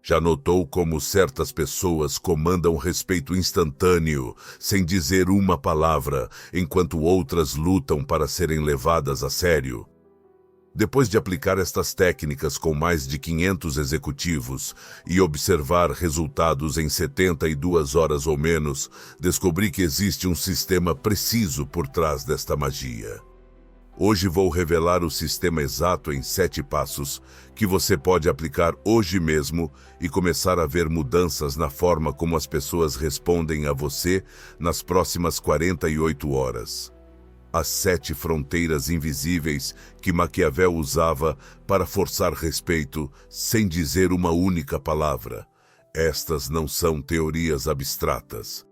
Já notou como certas pessoas comandam respeito instantâneo, sem dizer uma palavra, enquanto outras lutam para serem levadas a sério? Depois de aplicar estas técnicas com mais de 500 executivos e observar resultados em 72 horas ou menos, descobri que existe um sistema preciso por trás desta magia. Hoje vou revelar o sistema exato em 7 passos que você pode aplicar hoje mesmo e começar a ver mudanças na forma como as pessoas respondem a você nas próximas 48 horas. As 7 fronteiras invisíveis que Maquiavel usava para forçar respeito sem dizer uma única palavra. Estas não são teorias abstratas.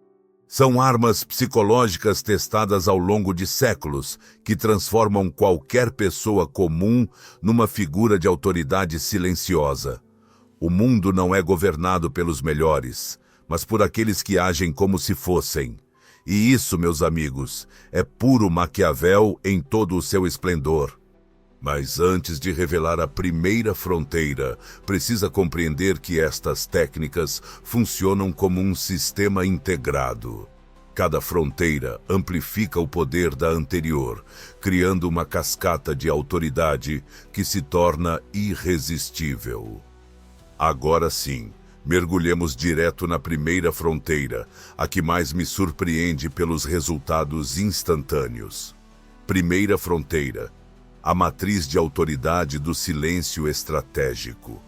São armas psicológicas testadas ao longo de séculos que transformam qualquer pessoa comum numa figura de autoridade silenciosa. O mundo não é governado pelos melhores, mas por aqueles que agem como se fossem. E isso, meus amigos, é puro Maquiavel em todo o seu esplendor. Mas antes de revelar a primeira fronteira, precisa compreender que estas técnicas funcionam como um sistema integrado. Cada fronteira amplifica o poder da anterior, criando uma cascata de autoridade que se torna irresistível. Agora sim, mergulhemos direto na primeira fronteira, a que mais me surpreende pelos resultados instantâneos. Primeira fronteira: a matriz de autoridade do silêncio estratégico.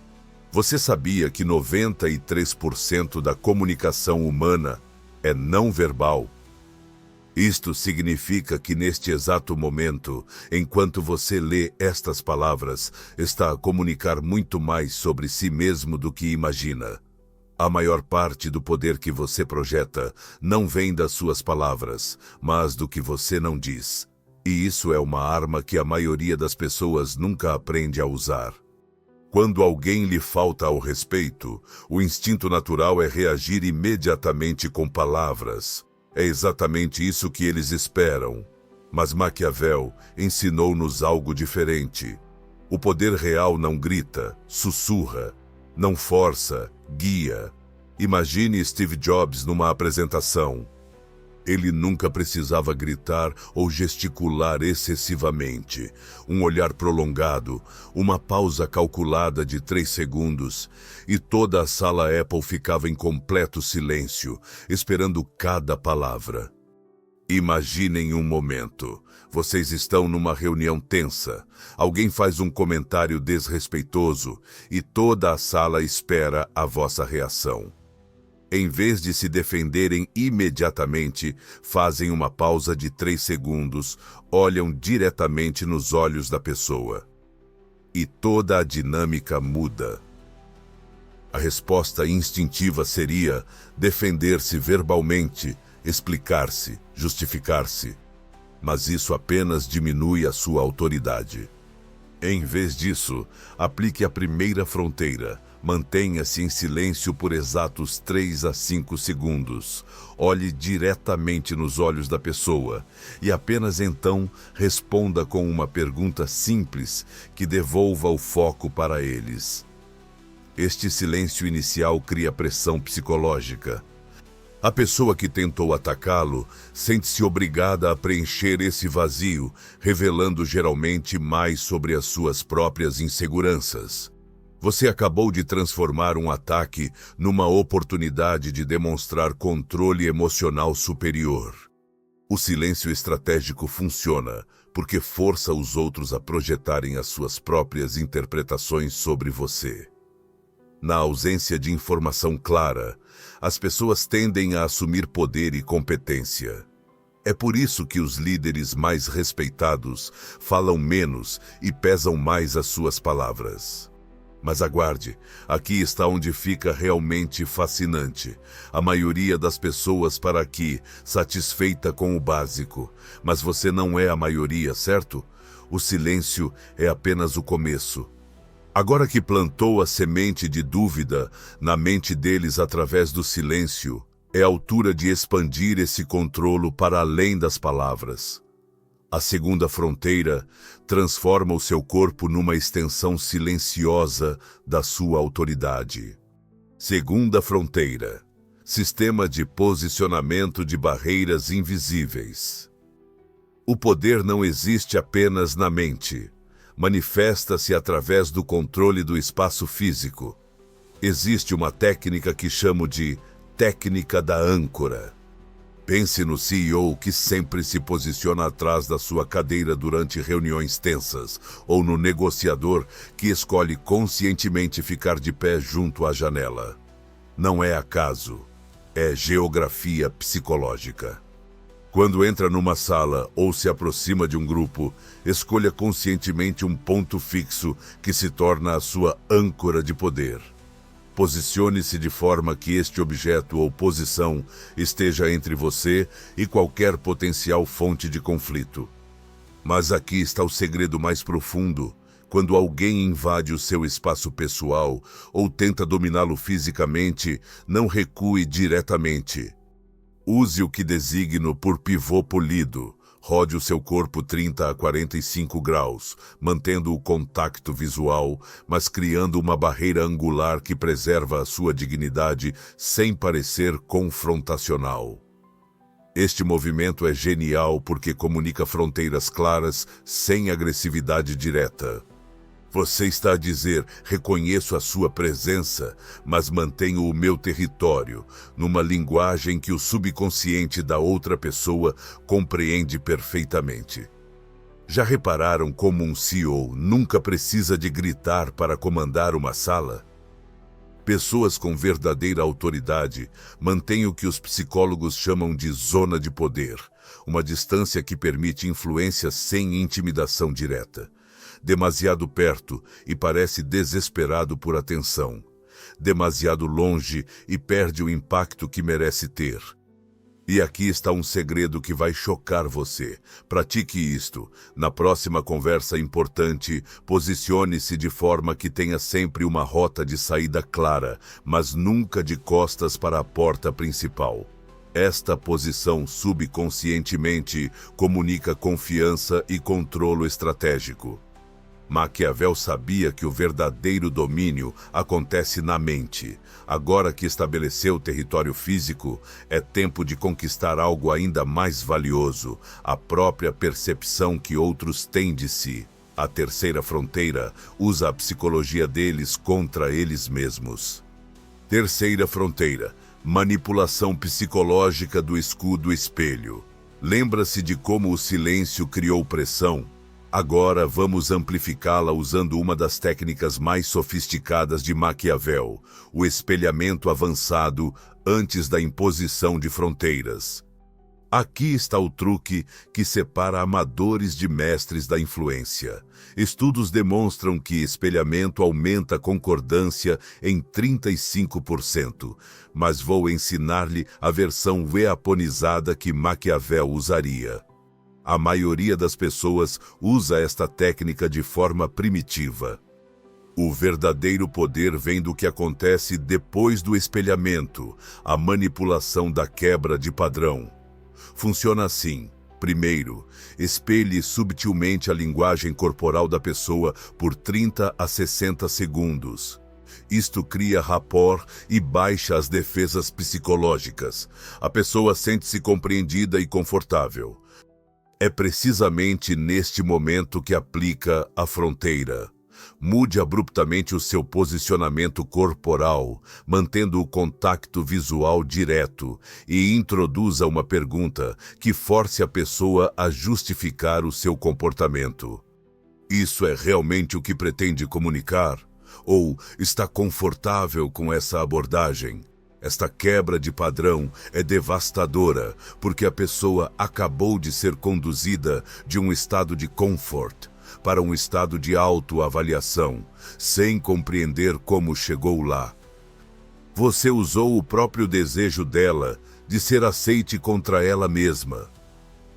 Você sabia que 93% da comunicação humana é não verbal? Isto significa que neste exato momento, enquanto você lê estas palavras, está a comunicar muito mais sobre si mesmo do que imagina. A maior parte do poder que você projeta não vem das suas palavras, mas do que você não diz. E isso é uma arma que a maioria das pessoas nunca aprende a usar. Quando alguém lhe falta ao respeito, o instinto natural é reagir imediatamente com palavras. É exatamente isso que eles esperam. Mas Maquiavel ensinou-nos algo diferente. O poder real não grita, sussurra, não força, guia. Imagine Steve Jobs numa apresentação. Ele nunca precisava gritar ou gesticular excessivamente. Um olhar prolongado, uma pausa calculada de 3 segundos, e toda a sala Apple ficava em completo silêncio, esperando cada palavra. Imaginem um momento. Vocês estão numa reunião tensa. Alguém faz um comentário desrespeitoso e toda a sala espera a vossa reação. Em vez de se defenderem imediatamente, fazem uma pausa de 3 segundos, olham diretamente nos olhos da pessoa. E toda a dinâmica muda. A resposta instintiva seria defender-se verbalmente, explicar-se, justificar-se. Mas isso apenas diminui a sua autoridade. Em vez disso, aplique a primeira fronteira. Mantenha-se em silêncio por exatos 3 a 5 segundos. Olhe diretamente nos olhos da pessoa e apenas então responda com uma pergunta simples que devolva o foco para eles. Este silêncio inicial cria pressão psicológica. A pessoa que tentou atacá-lo sente-se obrigada a preencher esse vazio, revelando geralmente mais sobre as suas próprias inseguranças. Você acabou de transformar um ataque numa oportunidade de demonstrar controle emocional superior. O silêncio estratégico funciona porque força os outros a projetarem as suas próprias interpretações sobre você. Na ausência de informação clara, as pessoas tendem a assumir poder e competência. É por isso que os líderes mais respeitados falam menos e pesam mais as suas palavras. Mas aguarde, aqui está onde fica realmente fascinante. A maioria das pessoas para aqui, satisfeita com o básico. Mas você não é a maioria, certo? O silêncio é apenas o começo. Agora que plantou a semente de dúvida na mente deles através do silêncio, é a altura de expandir esse controlo para além das palavras. A segunda fronteira transforma o seu corpo numa extensão silenciosa da sua autoridade. Segunda fronteira: sistema de posicionamento de barreiras invisíveis. O poder não existe apenas na mente. Manifesta-se através do controle do espaço físico. Existe uma técnica que chamo de técnica da âncora. Pense no CEO que sempre se posiciona atrás da sua cadeira durante reuniões tensas, ou no negociador que escolhe conscientemente ficar de pé junto à janela. Não é acaso, é geografia psicológica. Quando entra numa sala ou se aproxima de um grupo, escolha conscientemente um ponto fixo que se torna a sua âncora de poder. Posicione-se de forma que este objeto ou posição esteja entre você e qualquer potencial fonte de conflito. Mas aqui está o segredo mais profundo. Quando alguém invade o seu espaço pessoal ou tenta dominá-lo fisicamente, não recue diretamente. Use o que designo por pivô polido. Rode o seu corpo 30 a 45 graus, mantendo o contato visual, mas criando uma barreira angular que preserva a sua dignidade sem parecer confrontacional. Este movimento é genial porque comunica fronteiras claras sem agressividade direta. Você está a dizer: reconheço a sua presença, mas mantenho o meu território, numa linguagem que o subconsciente da outra pessoa compreende perfeitamente. Já repararam como um CEO nunca precisa de gritar para comandar uma sala? Pessoas com verdadeira autoridade mantêm o que os psicólogos chamam de zona de poder, uma distância que permite influência sem intimidação direta. Demasiado perto e parece desesperado por atenção. Demasiado longe e perde o impacto que merece ter. E aqui está um segredo que vai chocar você. Pratique isto. Na próxima conversa importante, posicione-se de forma que tenha sempre uma rota de saída clara, mas nunca de costas para a porta principal. Esta posição subconscientemente comunica confiança e controle estratégico. Maquiavel sabia que o verdadeiro domínio acontece na mente. Agora que estabeleceu o território físico, é tempo de conquistar algo ainda mais valioso, a própria percepção que outros têm de si. A terceira fronteira usa a psicologia deles contra eles mesmos. Terceira fronteira: manipulação psicológica do escudo espelho. Lembra-se de como o silêncio criou pressão? Agora vamos amplificá-la usando uma das técnicas mais sofisticadas de Maquiavel, o espelhamento avançado antes da imposição de fronteiras. Aqui está o truque que separa amadores de mestres da influência. Estudos demonstram que espelhamento aumenta a concordância em 35%, mas vou ensinar-lhe a versão weaponizada que Maquiavel usaria. A maioria das pessoas usa esta técnica de forma primitiva. O verdadeiro poder vem do que acontece depois do espelhamento, a manipulação da quebra de padrão. Funciona assim. Primeiro, espelhe subtilmente a linguagem corporal da pessoa por 30 a 60 segundos. Isto cria rapport e baixa as defesas psicológicas. A pessoa sente-se compreendida e confortável. É precisamente neste momento que aplica a fronteira. Mude abruptamente o seu posicionamento corporal, mantendo o contato visual direto, e introduza uma pergunta que force a pessoa a justificar o seu comportamento. Isso é realmente o que pretende comunicar? Ou está confortável com essa abordagem? Esta quebra de padrão é devastadora, porque a pessoa acabou de ser conduzida de um estado de comfort para um estado de autoavaliação, sem compreender como chegou lá. Você usou o próprio desejo dela de ser aceite contra ela mesma.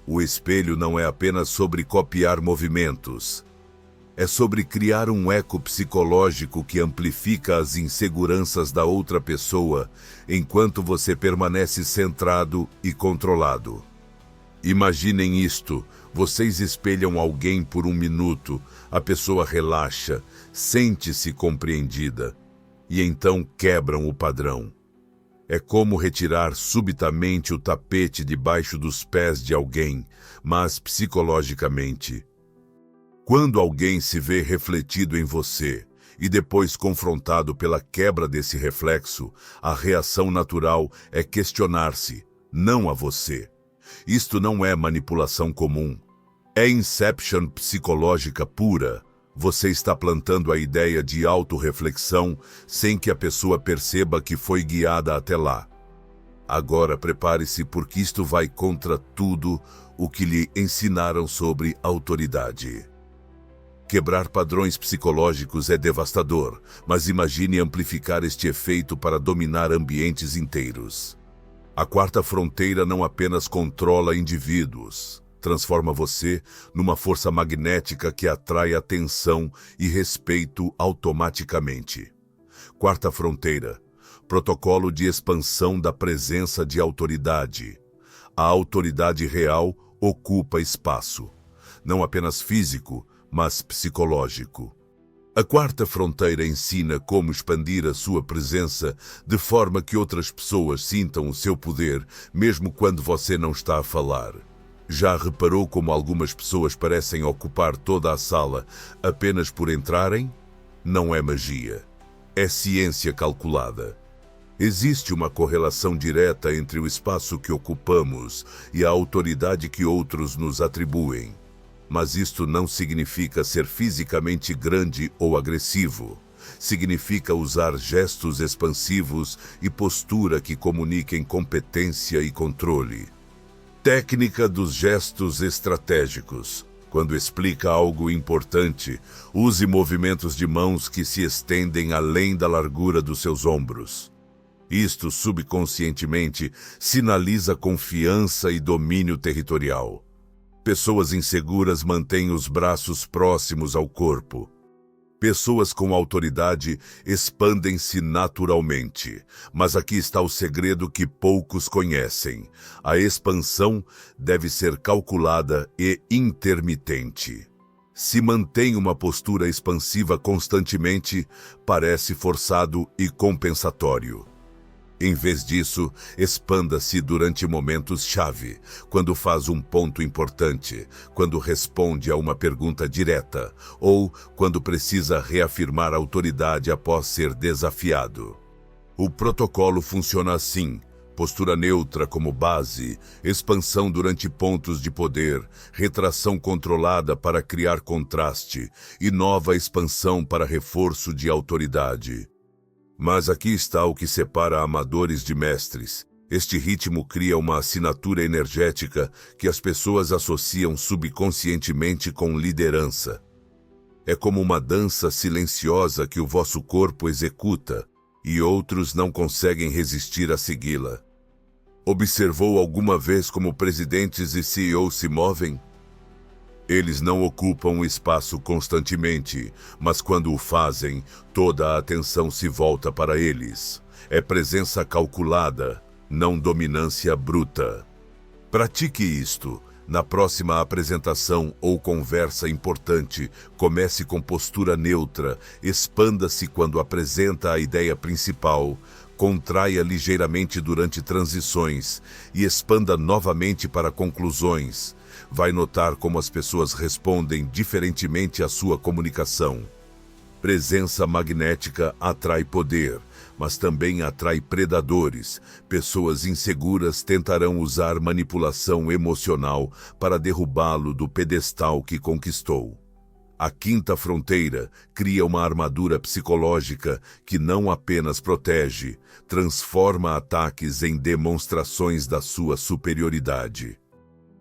O espelho não é apenas sobre copiar movimentos. É sobre criar um eco psicológico que amplifica as inseguranças da outra pessoa enquanto você permanece centrado e controlado. Imaginem isto: vocês espelham alguém por um minuto, a pessoa relaxa, sente-se compreendida. e então quebram o padrão. É como retirar subitamente o tapete debaixo dos pés de alguém, mas psicologicamente. Quando alguém se vê refletido em você e depois confrontado pela quebra desse reflexo, a reação natural é questionar-se, não a você. Isto não é manipulação comum. É inception psicológica pura. Você está plantando a ideia de autorreflexão sem que a pessoa perceba que foi guiada até lá. Agora prepare-se, porque isto vai contra tudo o que lhe ensinaram sobre autoridade. Quebrar padrões psicológicos é devastador, mas imagine amplificar este efeito para dominar ambientes inteiros. A quarta fronteira não apenas controla indivíduos, transforma você numa força magnética que atrai atenção e respeito automaticamente. Quarta fronteira, protocolo de expansão da presença de autoridade. A autoridade real ocupa espaço, não apenas físico, mas psicológico. A quarta fronteira ensina como expandir a sua presença de forma que outras pessoas sintam o seu poder, mesmo quando você não está a falar. Já reparou como algumas pessoas parecem ocupar toda a sala apenas por entrarem? Não é magia. É ciência calculada. Existe uma correlação direta entre o espaço que ocupamos e a autoridade que outros nos atribuem. Mas isto não significa ser fisicamente grande ou agressivo. Significa usar gestos expansivos e postura que comuniquem competência e controle. Técnica dos gestos estratégicos. Quando explica algo importante, use movimentos de mãos que se estendem além da largura dos seus ombros. Isto subconscientemente sinaliza confiança e domínio territorial. Pessoas inseguras mantêm os braços próximos ao corpo. Pessoas com autoridade expandem-se naturalmente. Mas aqui está o segredo que poucos conhecem. A expansão deve ser calculada e intermitente. Se mantém uma postura expansiva constantemente, parece forçado e compensatório. Em vez disso, expanda-se durante momentos-chave, quando faz um ponto importante, quando responde a uma pergunta direta, ou quando precisa reafirmar autoridade após ser desafiado. O protocolo funciona assim: postura neutra como base, expansão durante pontos de poder, retração controlada para criar contraste e nova expansão para reforço de autoridade. Mas aqui está o que separa amadores de mestres. Este ritmo cria uma assinatura energética que as pessoas associam subconscientemente com liderança. É como uma dança silenciosa que o vosso corpo executa e outros não conseguem resistir a segui-la. Observou alguma vez como presidentes e CEOs se movem? Eles não ocupam o espaço constantemente, mas quando o fazem, toda a atenção se volta para eles. É presença calculada, não dominância bruta. Pratique isto. Na próxima apresentação ou conversa importante, comece com postura neutra, expanda-se quando apresenta a ideia principal, contraia ligeiramente durante transições e expanda novamente para conclusões. Vai notar como as pessoas respondem diferentemente à sua comunicação. Presença magnética atrai poder, mas também atrai predadores. Pessoas inseguras tentarão usar manipulação emocional para derrubá-lo do pedestal que conquistou. A quinta fronteira cria uma armadura psicológica que não apenas protege, transforma ataques em demonstrações da sua superioridade.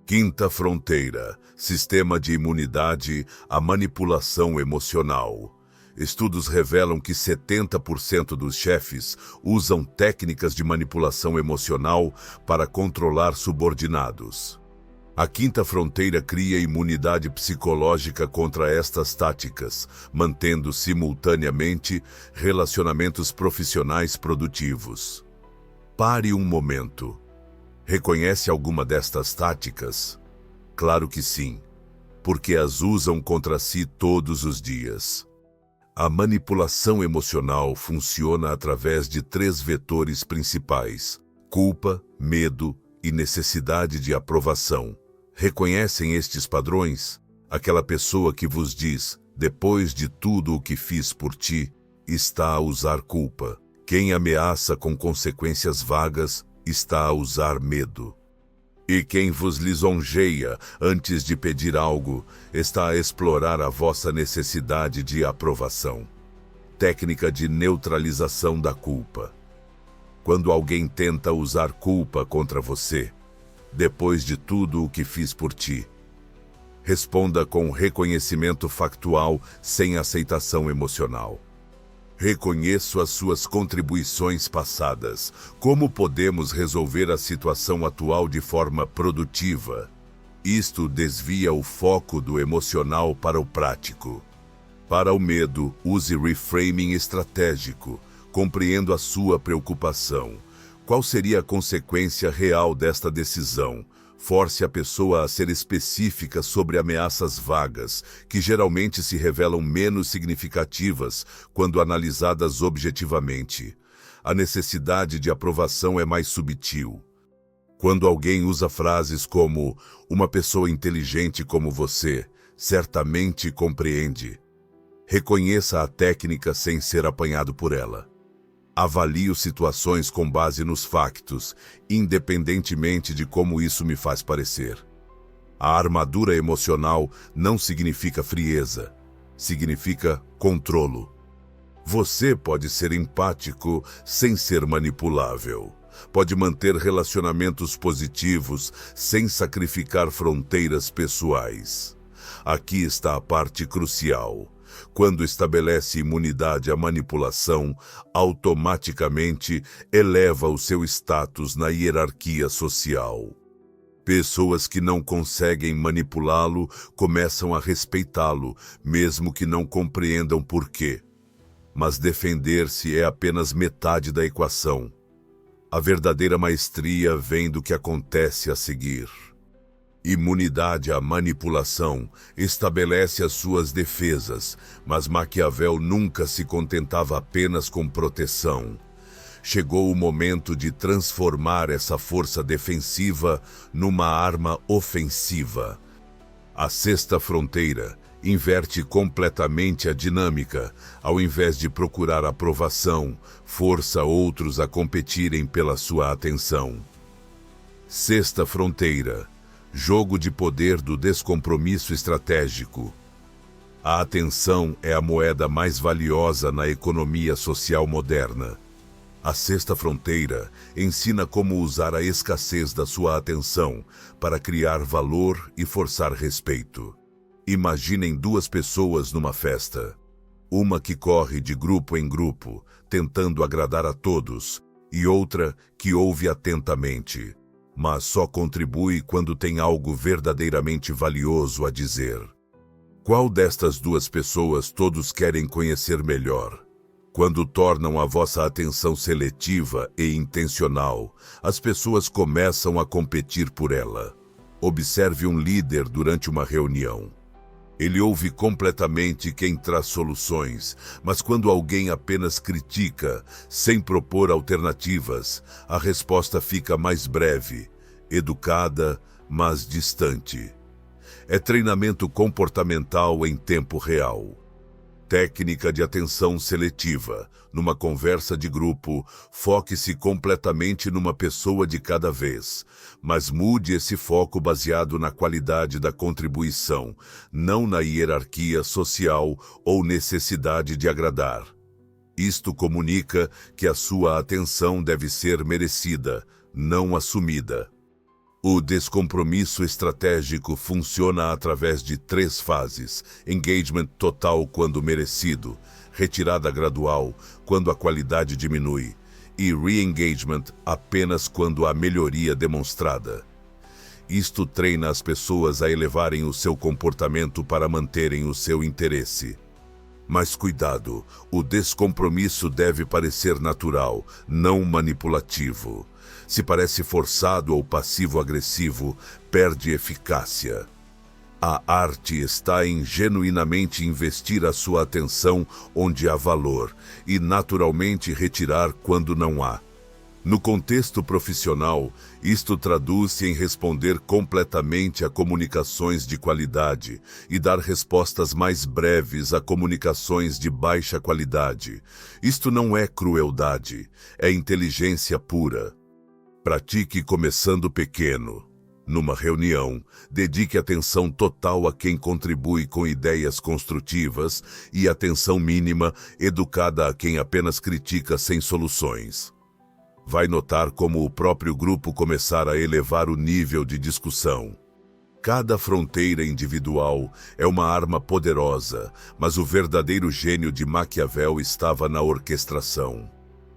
Quinta fronteira, sistema de imunidade à manipulação emocional. Estudos revelam que 70% dos chefes usam técnicas de manipulação emocional para controlar subordinados. A quinta fronteira cria imunidade psicológica contra estas táticas, mantendo simultaneamente relacionamentos profissionais produtivos. Pare um momento. Reconhece alguma destas táticas? Claro que sim, porque as usam contra si todos os dias. A manipulação emocional funciona através de 3 vetores principais: culpa, medo e necessidade de aprovação. Reconhecem estes padrões? Aquela pessoa que vos diz, depois de tudo o que fiz por ti, está a usar culpa. Quem ameaça com consequências vagas está a usar medo. E quem vos lisonjeia antes de pedir algo está a explorar a vossa necessidade de aprovação. Técnica de neutralização da culpa. Quando alguém tenta usar culpa contra você, depois de tudo o que fiz por ti, responda com reconhecimento factual sem aceitação emocional. Reconheço as suas contribuições passadas. Como podemos resolver a situação atual de forma produtiva? Isto desvia o foco do emocional para o prático. Para o medo, use reframing estratégico. Compreendo a sua preocupação. Qual seria a consequência real desta decisão? Force a pessoa a ser específica sobre ameaças vagas, que geralmente se revelam menos significativas quando analisadas objetivamente. A necessidade de aprovação é mais subtil. Quando alguém usa frases como "uma pessoa inteligente como você certamente compreende", reconheça a técnica sem ser apanhado por ela. Avalio situações com base nos factos, independentemente de como isso me faz parecer. A armadura emocional não significa frieza, significa controlo. Você pode ser empático sem ser manipulável. Pode manter relacionamentos positivos sem sacrificar fronteiras pessoais. Aqui está a parte crucial. Quando estabelece imunidade à manipulação, automaticamente eleva o seu status na hierarquia social. Pessoas que não conseguem manipulá-lo começam a respeitá-lo, mesmo que não compreendam por quê. Mas defender-se é apenas metade da equação. A verdadeira maestria vem do que acontece a seguir. Imunidade à manipulação estabelece as suas defesas, mas Maquiavel nunca se contentava apenas com proteção. Chegou o momento de transformar essa força defensiva numa arma ofensiva. A sexta fronteira inverte completamente a dinâmica. Ao invés de procurar aprovação, força outros a competirem pela sua atenção. Sexta fronteira: jogo de poder do descompromisso estratégico. A atenção é a moeda mais valiosa na economia social moderna. A sexta fronteira ensina como usar a escassez da sua atenção para criar valor e forçar respeito. Imaginem 2 pessoas numa festa. Uma que corre de grupo em grupo, tentando agradar a todos, e outra que ouve atentamente, mas só contribui quando tem algo verdadeiramente valioso a dizer. Qual destas 2 pessoas todos querem conhecer melhor? Quando tornam a vossa atenção seletiva e intencional, as pessoas começam a competir por ela. Observe um líder durante uma reunião. Ele ouve completamente quem traz soluções, mas quando alguém apenas critica, sem propor alternativas, a resposta fica mais breve, educada, mas distante. É treinamento comportamental em tempo real. Técnica de atenção seletiva. Numa conversa de grupo, foque-se completamente numa pessoa de cada vez, mas mude esse foco baseado na qualidade da contribuição, não na hierarquia social ou necessidade de agradar. Isto comunica que a sua atenção deve ser merecida, não assumida. O descompromisso estratégico funciona através de 3 fases: engagement total quando merecido, retirada gradual quando a qualidade diminui, e re-engagement apenas quando há melhoria demonstrada. Isto treina as pessoas a elevarem o seu comportamento para manterem o seu interesse. Mas cuidado, o descompromisso deve parecer natural, não manipulativo. Se parece forçado ou passivo-agressivo, perde eficácia. A arte está em genuinamente investir a sua atenção onde há valor e naturalmente retirar quando não há. No contexto profissional, isto traduz-se em responder completamente a comunicações de qualidade e dar respostas mais breves a comunicações de baixa qualidade. Isto não é crueldade, é inteligência pura. Pratique começando pequeno. Numa reunião, dedique atenção total a quem contribui com ideias construtivas e atenção mínima, educada a quem apenas critica sem soluções. Vai notar como o próprio grupo começar a elevar o nível de discussão. Cada fronteira individual é uma arma poderosa, mas o verdadeiro gênio de Maquiavel estava na orquestração.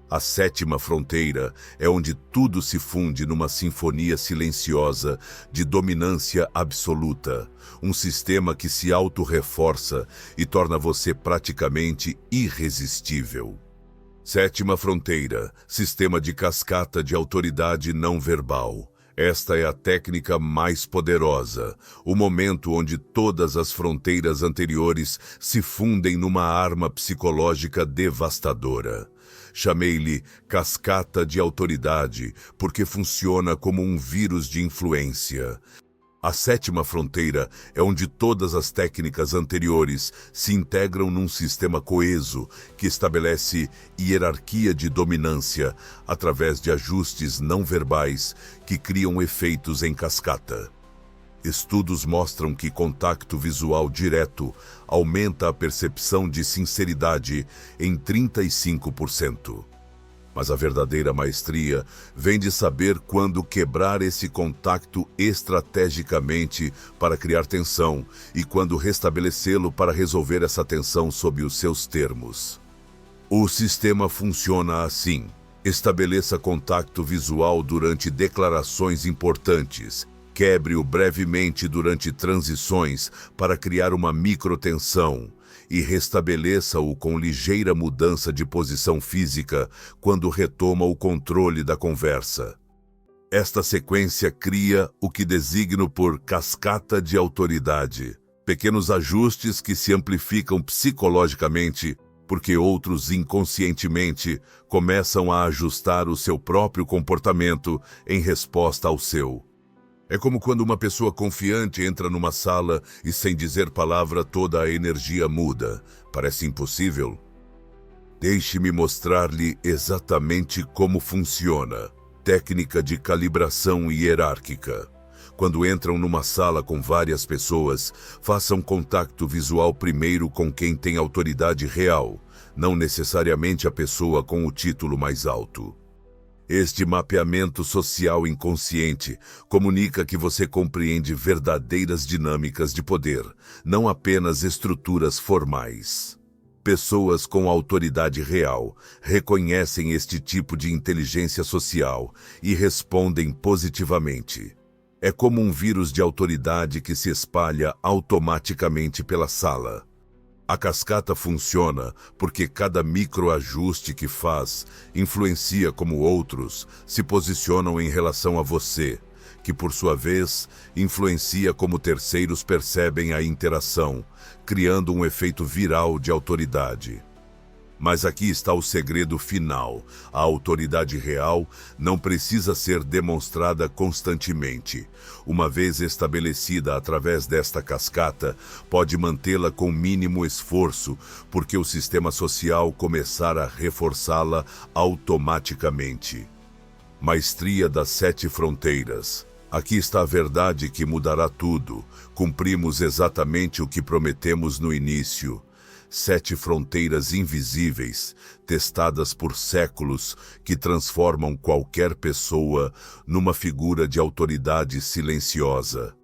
A sétima fronteira é onde tudo se funde numa sinfonia silenciosa de dominância absoluta, um sistema que se auto-reforça e torna você praticamente irresistível. Sétima fronteira, sistema de cascata de autoridade não verbal. Esta é a técnica mais poderosa, o momento onde todas as fronteiras anteriores se fundem numa arma psicológica devastadora. Chamei-lhe cascata de autoridade, porque funciona como um vírus de influência. A sétima fronteira é onde todas as técnicas anteriores se integram num sistema coeso que estabelece hierarquia de dominância através de ajustes não verbais que criam efeitos em cascata. Estudos mostram que contato visual direto aumenta a percepção de sinceridade em 35%. Mas a verdadeira maestria vem de saber quando quebrar esse contato estrategicamente para criar tensão e quando restabelecê-lo para resolver essa tensão sob os seus termos. O sistema funciona assim. Estabeleça contato visual durante declarações importantes. Quebre-o brevemente durante transições para criar uma microtensão e restabeleça-o com ligeira mudança de posição física quando retoma o controle da conversa. Esta sequência cria o que designo por cascata de autoridade, pequenos ajustes que se amplificam psicologicamente porque outros inconscientemente começam a ajustar o seu próprio comportamento em resposta ao seu. É como quando uma pessoa confiante entra numa sala e, sem dizer palavra, toda a energia muda. Parece impossível? Deixe-me mostrar-lhe exatamente como funciona. Técnica de calibração hierárquica. Quando entram numa sala com várias pessoas, façam contato visual primeiro com quem tem autoridade real, não necessariamente a pessoa com o título mais alto. Este mapeamento social inconsciente comunica que você compreende verdadeiras dinâmicas de poder, não apenas estruturas formais. Pessoas com autoridade real reconhecem este tipo de inteligência social e respondem positivamente. É como um vírus de autoridade que se espalha automaticamente pela sala. A cascata funciona porque cada microajuste que faz influencia como outros se posicionam em relação a você, que por sua vez influencia como terceiros percebem a interação, criando um efeito viral de autoridade. Mas aqui está o segredo final. A autoridade real não precisa ser demonstrada constantemente. Uma vez estabelecida através desta cascata, pode mantê-la com mínimo esforço, porque o sistema social começar a reforçá-la automaticamente. Maestria das 7 fronteiras. Aqui está a verdade que mudará tudo. Cumprimos exatamente o que prometemos no início. 7 fronteiras invisíveis, testadas por séculos, que transformam qualquer pessoa numa figura de autoridade silenciosa.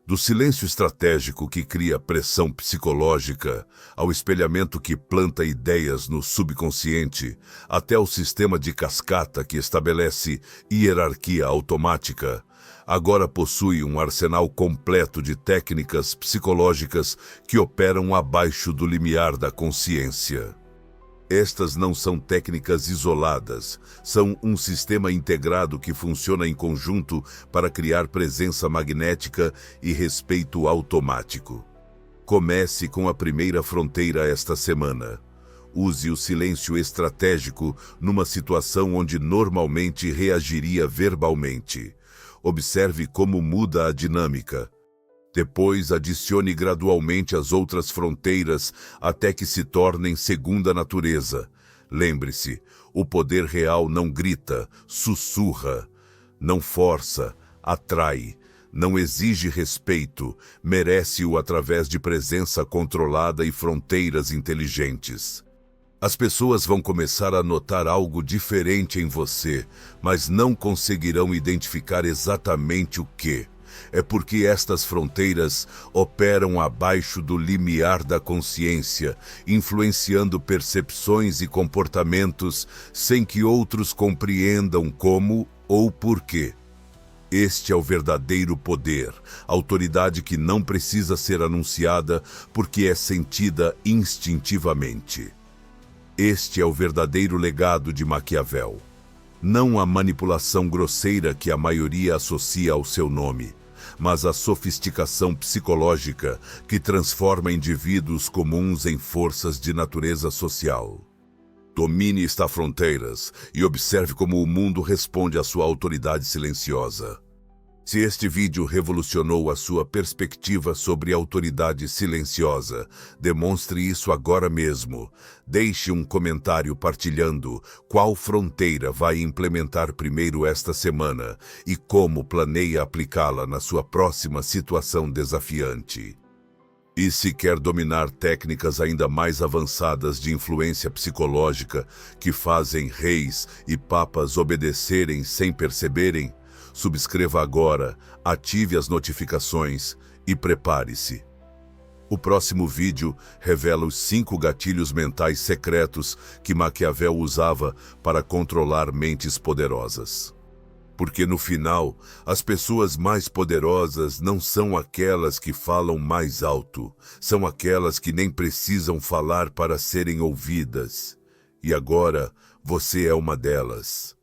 Do silêncio estratégico que cria pressão psicológica, ao espelhamento que planta ideias no subconsciente, até o sistema de cascata que estabelece hierarquia automática, agora possui um arsenal completo de técnicas psicológicas que operam abaixo do limiar da consciência. Estas não são técnicas isoladas, são um sistema integrado que funciona em conjunto para criar presença magnética e respeito automático. Comece com a primeira fronteira esta semana. Use o silêncio estratégico numa situação onde normalmente reagiria verbalmente. Observe como muda a dinâmica. Depois, adicione gradualmente as outras fronteiras até que se tornem segunda natureza. Lembre-se, o poder real não grita, sussurra, não força, atrai, não exige respeito, merece-o através de presença controlada e fronteiras inteligentes. As pessoas vão começar a notar algo diferente em você, mas não conseguirão identificar exatamente o que. É porque estas fronteiras operam abaixo do limiar da consciência, influenciando percepções e comportamentos sem que outros compreendam como ou porquê. Este é o verdadeiro poder, autoridade que não precisa ser anunciada porque é sentida instintivamente. Este é o verdadeiro legado de Maquiavel. Não a manipulação grosseira que a maioria associa ao seu nome, mas a sofisticação psicológica que transforma indivíduos comuns em forças de natureza social. Domine estas fronteiras e observe como o mundo responde à sua autoridade silenciosa. Se este vídeo revolucionou a sua perspectiva sobre autoridade silenciosa, demonstre isso agora mesmo. Deixe um comentário partilhando qual fronteira vai implementar primeiro esta semana e como planeia aplicá-la na sua próxima situação desafiante. E se quer dominar técnicas ainda mais avançadas de influência psicológica que fazem reis e papas obedecerem sem perceberem, subscreva agora, ative as notificações e prepare-se. O próximo vídeo revela os 5 gatilhos mentais secretos que Maquiavel usava para controlar mentes poderosas. Porque no final, as pessoas mais poderosas não são aquelas que falam mais alto, são aquelas que nem precisam falar para serem ouvidas. E agora, você é uma delas.